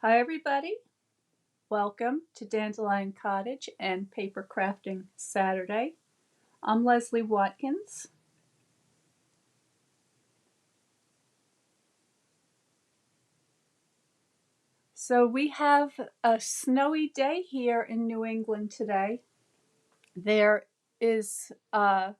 Hi everybody, welcome to Dandelion Cottage and Paper Crafting Saturday. I'm Leslie Watkins. So we have a snowy day here in New England today. There is a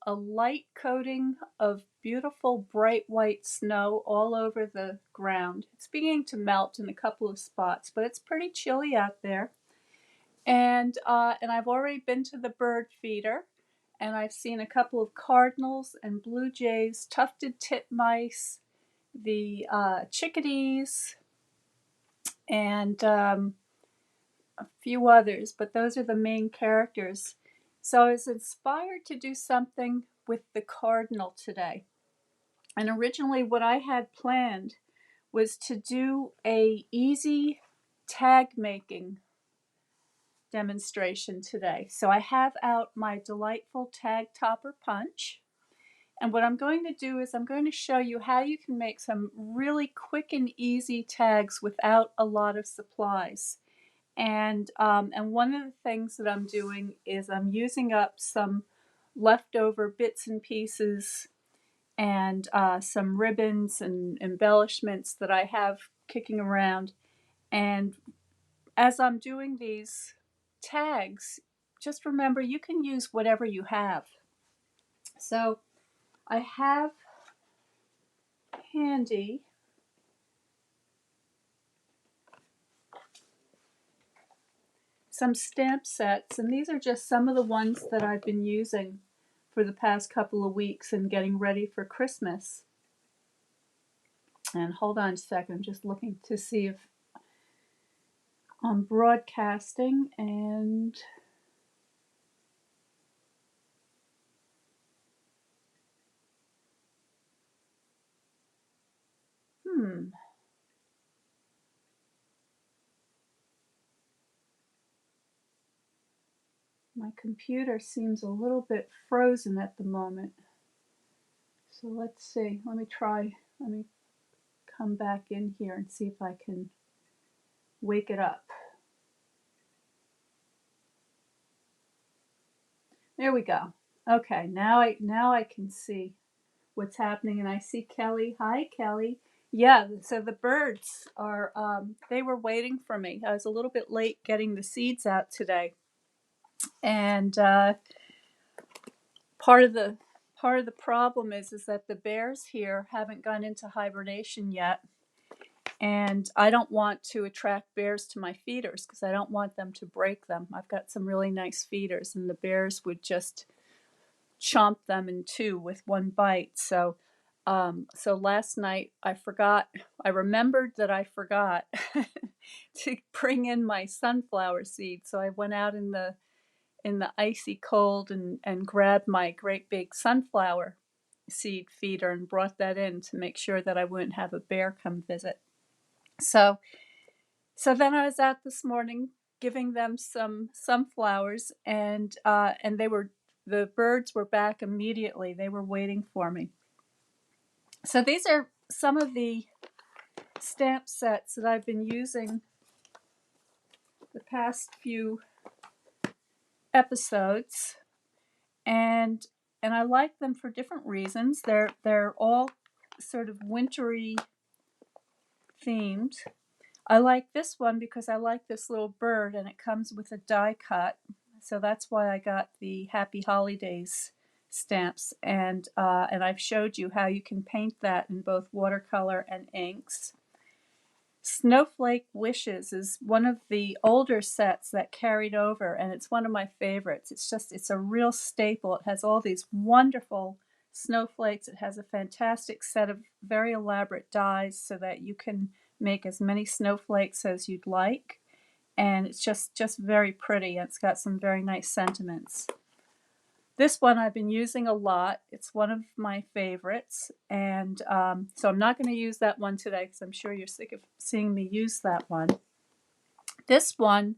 light coating of beautiful bright white snow all over the ground. It's beginning to melt in a couple of spots, but it's pretty chilly out there. And I've already been to the bird feeder, and I've seen a couple of cardinals and blue jays, tufted titmice, the chickadees, and a few others, but those are the main characters. So I was inspired to do something with the cardinal today. And originally what I had planned was to do a easy tag making demonstration today. So I have out my delightful tag topper punch. And what I'm going to do is I'm going to show you how you can make some really quick and easy tags without a lot of supplies. And one of the things that I'm doing is I'm using up some leftover bits and pieces and some ribbons and embellishments that I have kicking around. And as I'm doing these tags, just remember you can use whatever you have. So I have handy some stamp sets, and these are just some of the ones that I've been using for the past couple of weeks and getting ready for Christmas. And hold on a second, I'm just looking to see if I'm broadcasting and my computer seems a little bit frozen at the moment. So let's see, let me come back in here and see if I can wake it up. There we go. Okay, now I can see what's happening, and I see Kelly. Hi, Kelly. Yeah, so the birds are they were waiting for me. I was a little bit late getting the seeds out today, and part of the problem is that the bears here haven't gone into hibernation yet, and I don't want to attract bears to my feeders because I don't want them to break them. I've got some really nice feeders, and the bears would just chomp them in two with one bite. So last night I remembered that I forgot to bring in my sunflower seeds. So I went out in the icy cold and grabbed my great big sunflower seed feeder and brought that in to make sure that I wouldn't have a bear come visit. So then I was out this morning giving them some sunflowers, and the birds were back immediately. They were waiting for me. So these are some of the stamp sets that I've been using the past few episodes, and I like them for different reasons. They're all sort of wintry themed. I like this one because I like this little bird, and it comes with a die cut. So that's why I got the Happy Holidays stamps, and I've showed you how you can paint that in both watercolor and inks. Snowflake Wishes is one of the older sets that carried over, and it's one of my favorites. It's a real staple. It has all these wonderful snowflakes. It has a fantastic set of very elaborate dies so that you can make as many snowflakes as you'd like. And it's just very pretty. It's got some very nice sentiments. This one I've been using a lot. It's one of my favorites, and so I'm not going to use that one today because I'm sure you're sick of seeing me use that one. This one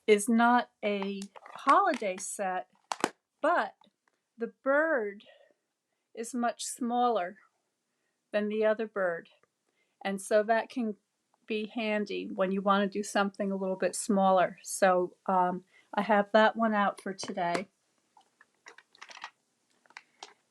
is not a holiday set, but the bird is much smaller than the other bird, and so that can be handy when you want to do something a little bit smaller. So I have that one out for today.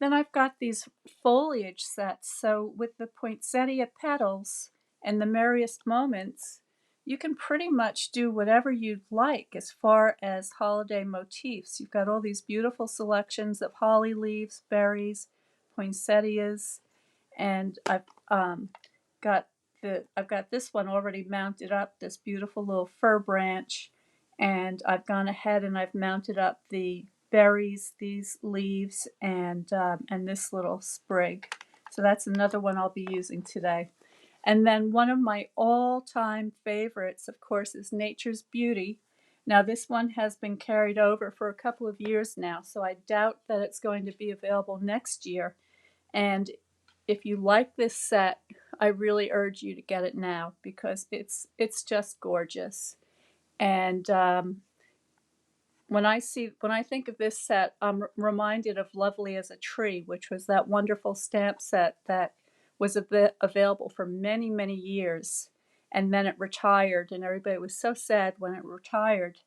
Then I've got these foliage sets. So with the poinsettia petals and the merriest moments, you can pretty much do whatever you'd like as far as holiday motifs. You've got all these beautiful selections of holly leaves, berries, poinsettias, and I've got this one already mounted up, this beautiful little fir branch, and I've gone ahead and I've mounted up the berries, these leaves, and this little sprig. So that's another one I'll be using today. And then one of my all-time favorites, of course, is Nature's Beauty. Now this one has been carried over for a couple of years now, so I doubt that it's going to be available next year. And if you like this set, I really urge you to get it now because it's just gorgeous. And when I think of this set, I'm reminded of Lovely as a Tree, which was that wonderful stamp set that was available for many, many years, and then it retired, and everybody was so sad when it retired.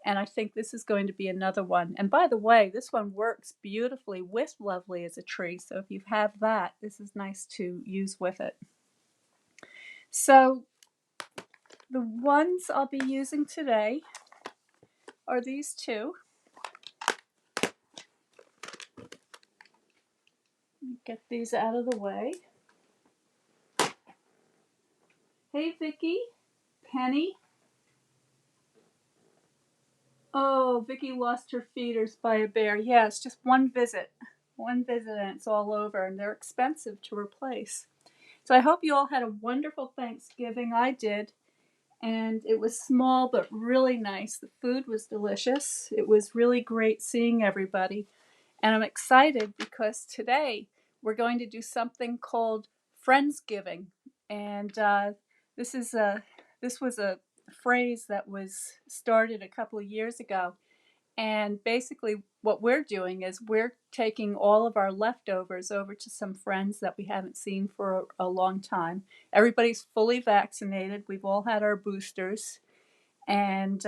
And I think this is going to be another one. And by the way, this one works beautifully with Lovely as a Tree, so if you have that, this is nice to use with it. So the ones I'll be using today are these two. Get these out of the way. Hey, Vicki, Penny. Oh, Vicki lost her feeders by a bear. Yeah, it's just one visit and it's all over, and they're expensive to replace. So I hope you all had a wonderful Thanksgiving. I did, and it was small but really nice. The food was delicious. It was really great seeing everybody, and I'm excited because today we're going to do something called Friendsgiving, and this was a phrase that was started a couple of years ago. And basically what we're doing is we're taking all of our leftovers over to some friends that we haven't seen for a long time. Everybody's fully vaccinated. We've all had our boosters, and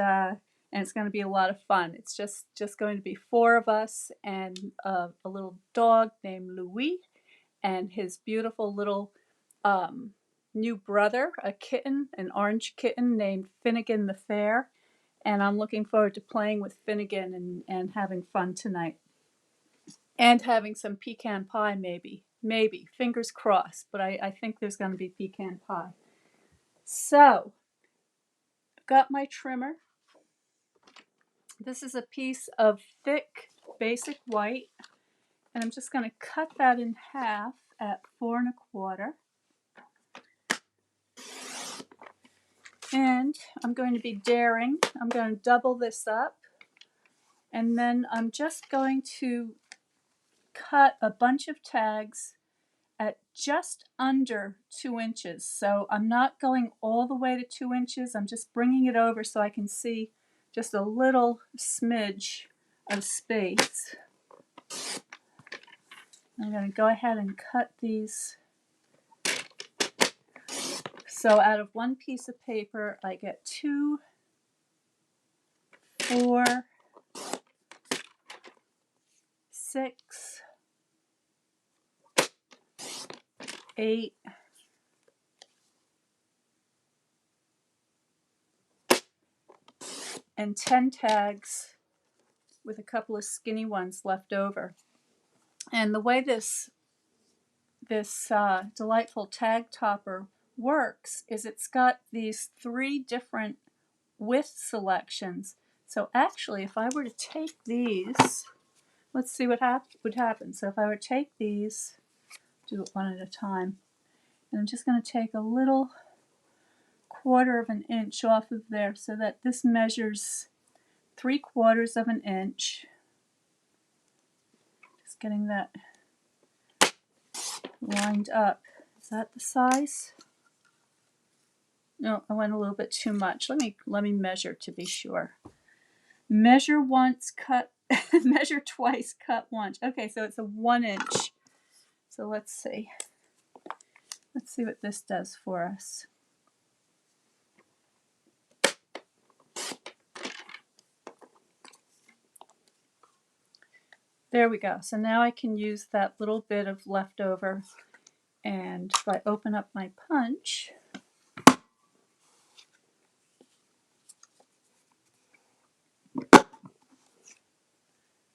it's going to be a lot of fun. It's just going to be four of us and a little dog named Louis and his beautiful little new brother, a kitten, an orange kitten named Finnegan the Fair. And I'm looking forward to playing with Finnegan and having fun tonight. And having some pecan pie, maybe. Maybe. Fingers crossed. But I think there's going to be pecan pie. So, I've got my trimmer. This is a piece of thick, basic white. And I'm just going to cut that in half at 4 1/4. And I'm going to be daring. I'm going to double this up. And then I'm just going to cut a bunch of tags at just under 2 inches. So I'm not going all the way to 2 inches. I'm just bringing it over so I can see just a little smidge of space. I'm going to go ahead and cut these. So out of one piece of paper, I get 2, 4, 6, 8, and 10 tags with a couple of skinny ones left over. And the way this delightful tag topper works is it's got these 3 different width selections. So actually, if I were to take these, let's see what would happen. So if I were to take these, do it one at a time, and I'm just going to take a little 1/4 of an inch off of there so that this measures 3/4 of an inch. Just getting that lined up. Is that the size? No, I went a little bit too much. Let me measure to be sure. Measure once, cut. Measure twice, cut once. Okay, so it's a 1 inch. So let's see. Let's see what this does for us. There we go. So now I can use that little bit of leftover, and if I open up my punch,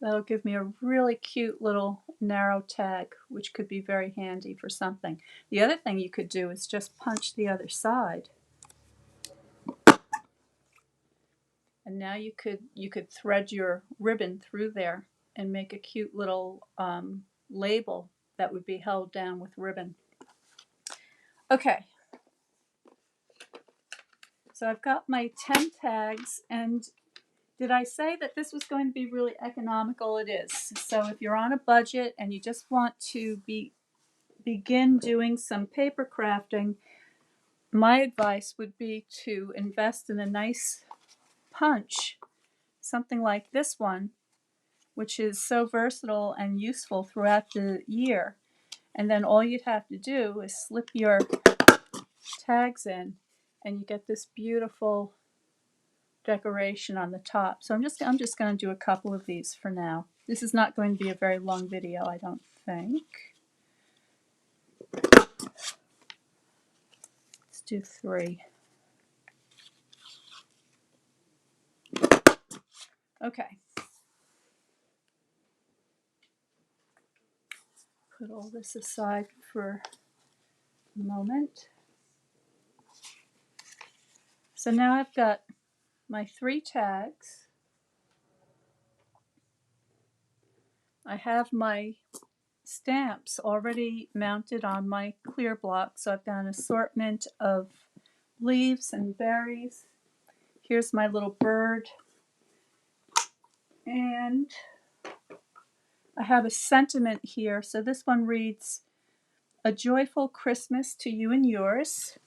that'll give me a really cute little narrow tag, which could be very handy for something. The other thing you could do is just punch the other side. And now you could thread your ribbon through there and make a cute little label that would be held down with ribbon. Okay, so I've got my 10 tags, and did I say that this was going to be really economical? It is. So if you're on a budget and you just want to begin doing some paper crafting, my advice would be to invest in a nice punch, something like this one, which is so versatile and useful throughout the year. And then all you'd have to do is slip your tags in, and you get this beautiful decoration on the top. So I'm just going to do a couple of these for now. This is not going to be a very long video, I don't think. Let's do 3. Okay. Put all this aside for a moment. So now I've got my 3 tags. I have my stamps already mounted on my clear block, so I've got an assortment of leaves and berries. Here's my little bird, and I have a sentiment here. So this one reads, "A joyful Christmas to you and yours."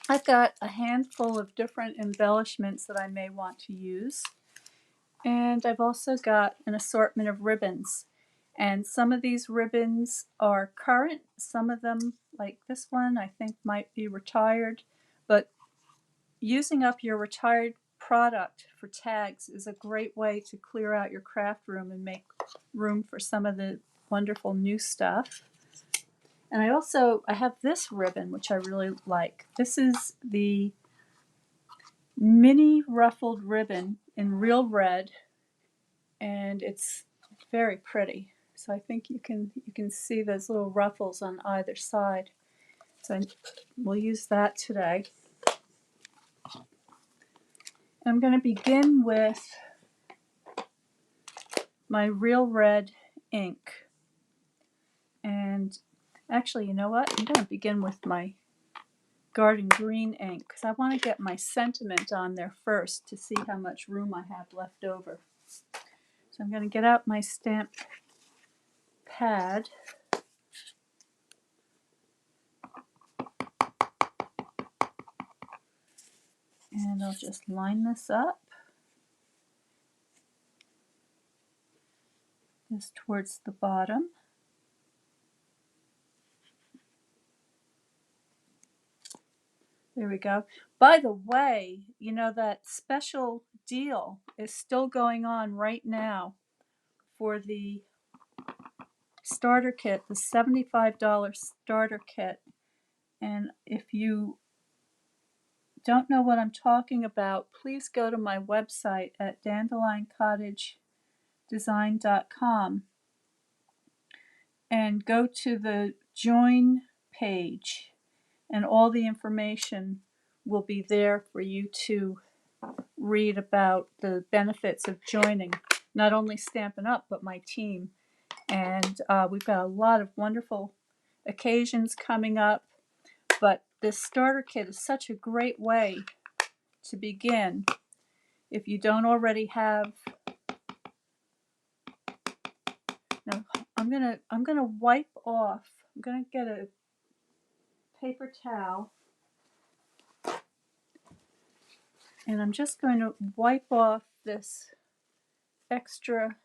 I've got a handful of different embellishments that I may want to use, and I've also got an assortment of ribbons. And some of these ribbons are current. Some of them, like this one, I think might be retired. But using up your retired product for tags is a great way to clear out your craft room and make room for some of the wonderful new stuff. And I have this ribbon, which I really like. This is the mini ruffled ribbon in real red, and it's very pretty. So I think you can see those little ruffles on either side. So we'll use that today. I'm going to begin with my real red ink. And actually, you know what? I'm going to begin with my garden green ink because I want to get my sentiment on there first to see how much room I have left over. So I'm going to get out my stamp pad. And I'll just line this up. This towards the bottom. There we go. By the way, you know that special deal is still going on right now for the starter kit, the $75 starter kit. And if you don't know what I'm talking about, please go to my website at dandelioncottagedesign.com and go to the join page, and all the information will be there for you to read about the benefits of joining not only Stampin' Up, but my team. And we've got a lot of wonderful occasions coming up, but this starter kit is such a great way to begin. If you don't already have, now I'm gonna wipe off. I'm gonna get a paper towel, and I'm just going to wipe off this extra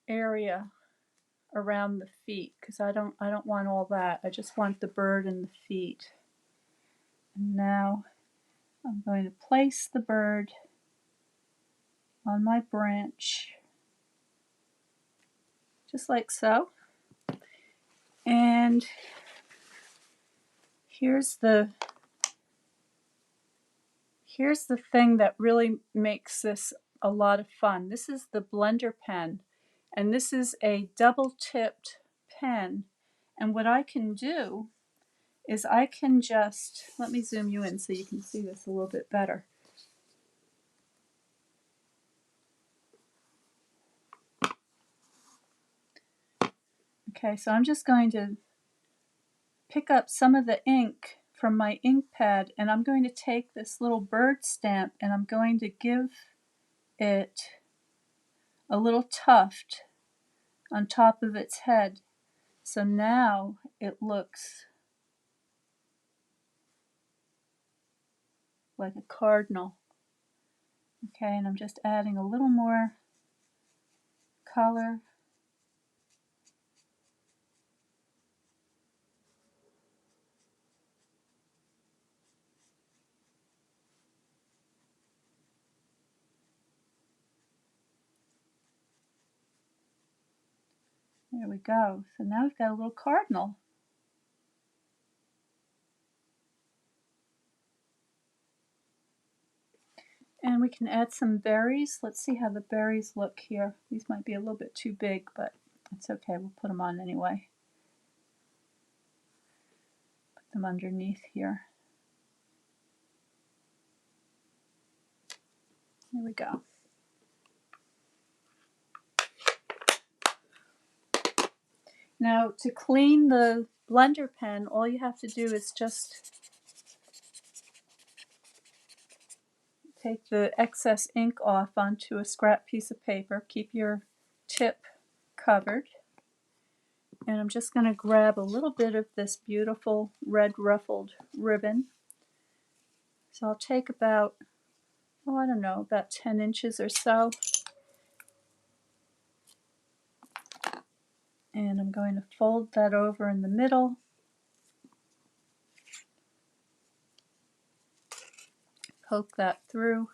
area around the feet because I don't want all that. I just want the bird and the feet. And now I'm going to place the bird on my branch. just like so. And here's the thing that really makes this a lot of fun. This is the blender pen, and this is a double-tipped pen. And what I can do is I can just, let me zoom you in so you can see this a little bit better. Okay, so I'm just going to pick up some of the ink from my ink pad, and I'm going to take this little bird stamp and I'm going to give it a little tuft on top of its head. So now it looks like a cardinal. Okay, and I'm just adding a little more color. There we go. So now we've got a little cardinal. And we can add some berries. Let's see how the berries look here. These might be a little bit too big, but it's okay. We'll put them on anyway. Put them underneath here. There we go. Now, to clean the blender pen, all you have to do is just take the excess ink off onto a scrap piece of paper. Keep your tip covered. And I'm just going to grab a little bit of this beautiful red ruffled ribbon. So I'll take about, oh, I don't know, about 10 inches or so. And I'm going to fold that over in the middle. Poke that through.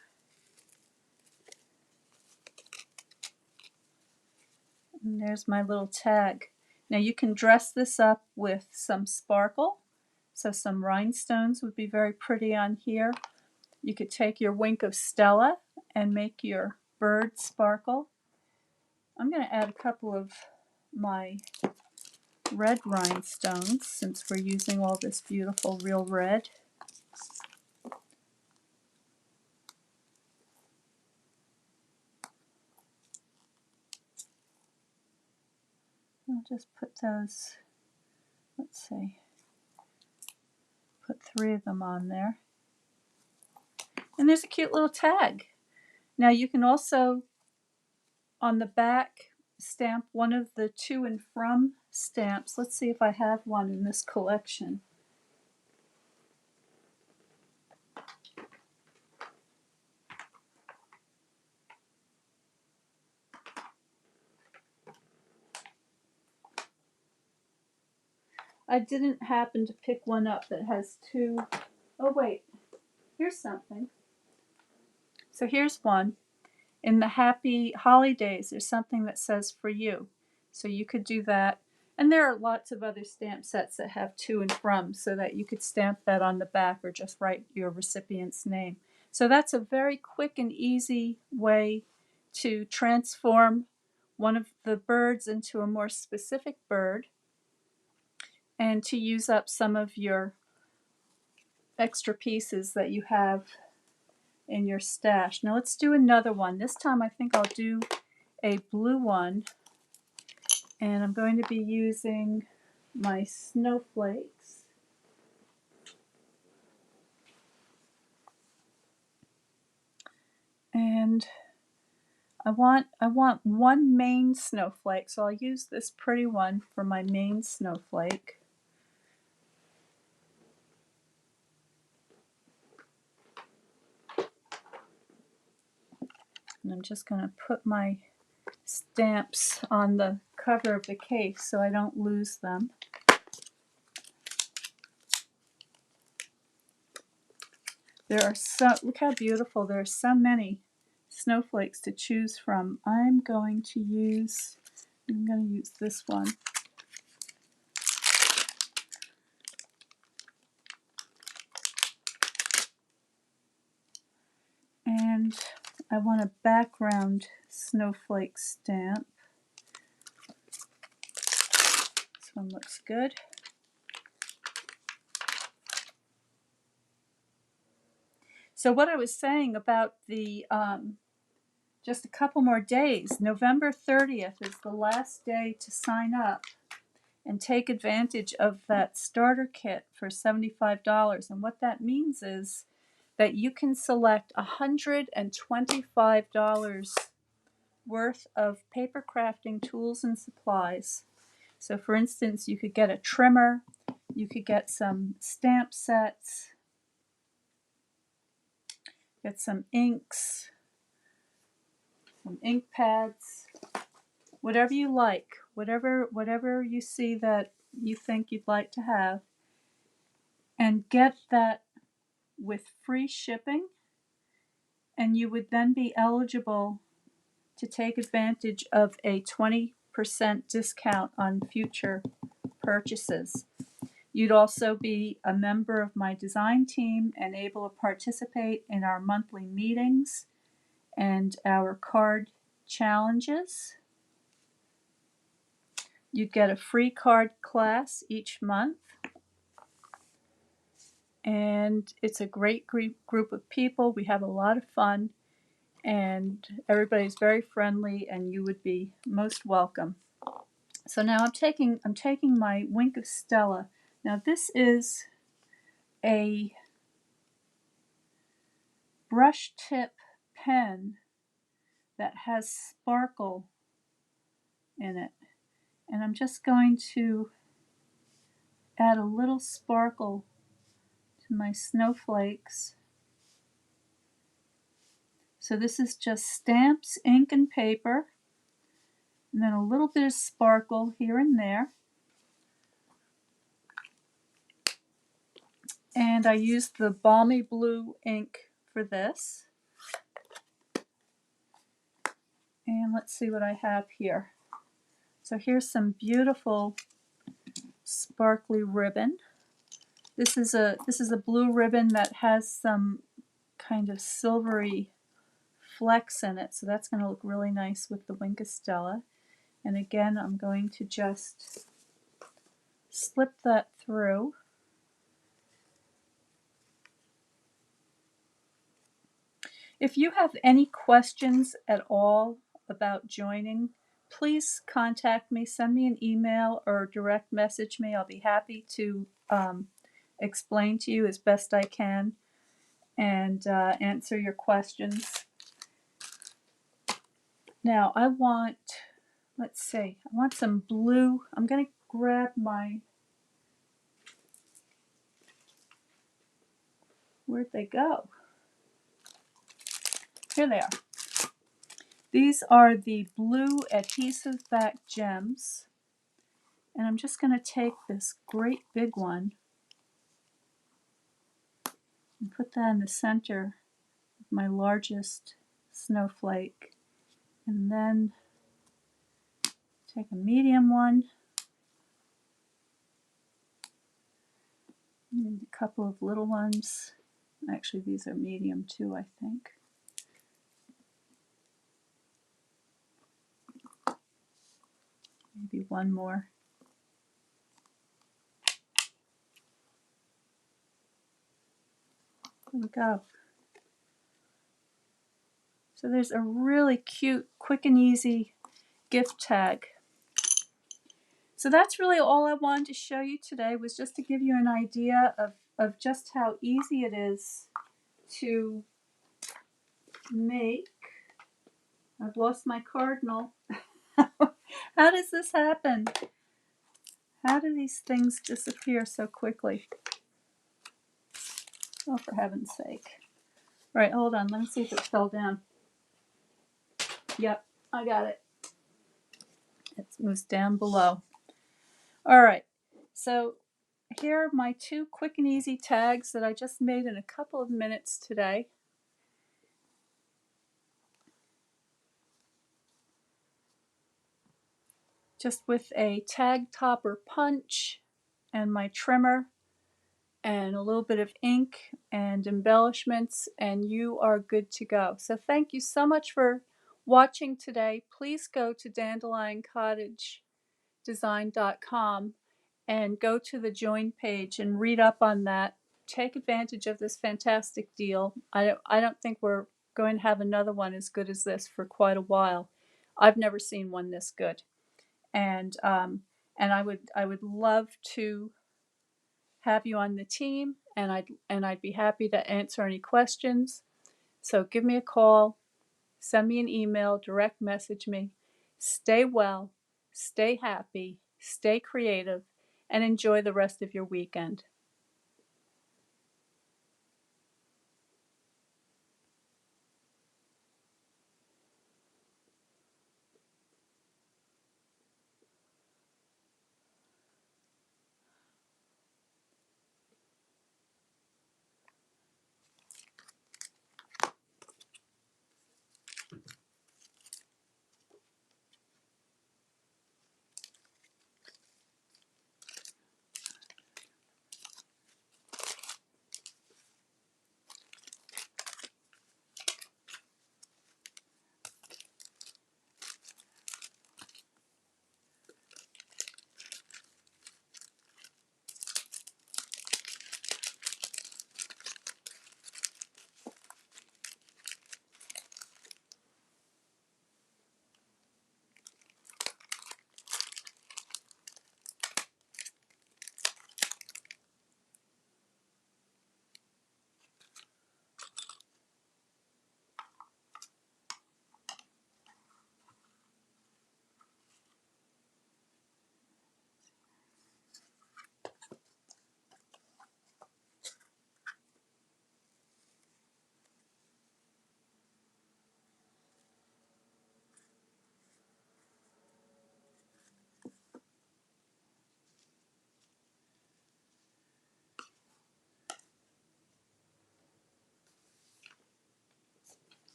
And there's my little tag. Now you can dress this up with some sparkle. So some rhinestones would be very pretty on here. You could take your wink of Stella and make your bird sparkle. I'm going to add a couple of my red rhinestones since we're using all this beautiful real red. I'll just put those, let's see, put 3 of them on there. And there's a cute little tag. Now you can also, on the back, stamp one of the to and from stamps. Let's see if I have one in this collection. I didn't happen to pick one up that has 2. Oh wait, here's something. So here's one. In the Happy Holidays, there's something that says for you. So you could do that. And there are lots of other stamp sets that have to and from, so that you could stamp that on the back or just write your recipient's name. So that's a very quick and easy way to transform one of the birds into a more specific bird and to use up some of your extra pieces that you have in your stash. Now let's do another one. This time I think I'll do a blue one, and I'm going to be using my snowflakes. And I want one main snowflake, so I'll use this pretty one for my main snowflake. And I'm just going to put my stamps on the cover of the case so I don't lose them. There are look how beautiful, there are so many snowflakes to choose from. I'm going to use I'm going to use this one. And I want a background snowflake stamp. This one looks good. So what I was saying about the just a couple more days, November 30th is the last day to sign up and take advantage of that starter kit for $75. And what that means is that you can select $125 worth of paper crafting tools and supplies. So for instance, you could get a trimmer, you could get some stamp sets, get some inks, some ink pads, whatever you like, whatever you see that you think you'd like to have, and get that with free shipping, and you would then be eligible to take advantage of a 20% discount on future purchases. You'd also be a member of my design team and able to participate in our monthly meetings and our card challenges. You'd get a free card class each month. And it's a great group of people. We have a lot of fun, and everybody's very friendly, and you would be most welcome. So now I'm taking my Wink of Stella. Now this is a brush tip pen that has sparkle in it, and I'm just going to add a little sparkle to my snowflakes. So this is just stamps, ink, and paper, and then a little bit of sparkle here and there. And I used the balmy blue ink for this. And let's see what I have here. So here's some beautiful sparkly ribbon. This is a blue ribbon that has some kind of silvery flecks in it, so that's going to look really nice with the Wink of Stella. And again, I'm going to just slip that through. If you have any questions at all about joining, please contact me, send me an email or direct message me. I'll be happy to explain to you as best I can and answer your questions. Now I want, let's see, I want some blue. I'm going to grab my, where'd they go? Here they are. These are the blue adhesive back gems. And I'm just going to take this great big one and put that in the center of my largest snowflake. And then take a medium one and a couple of little ones. Actually, these are medium too, I think. Maybe one more. There we go. So there's a really cute, quick and easy gift tag. So that's really all I wanted to show you today, was just to give you an idea of just how easy it is to make. I've lost my cardinal. How does this happen? How do these things disappear so quickly? Oh, for heaven's sake. All right, hold on. Let me see if it fell down. Yep, I got it. It was down below. All right, so here are my two quick and easy tags that I just made in a couple of minutes today. just with a tag topper punch and my trimmer and a little bit of ink and embellishments, and you are good to go. So thank you so much for watching today. Please go to dandelioncottagedesign.com and go to the join page and read up on that. Take advantage of this fantastic deal. I don't think we're going to have another one as good as this for quite a while. I've never seen one this good, and I would love to have you on the team, and I'd be happy to answer any questions. So give me a call, send me an email, direct message me. Stay well, stay happy, stay creative, and enjoy the rest of your weekend.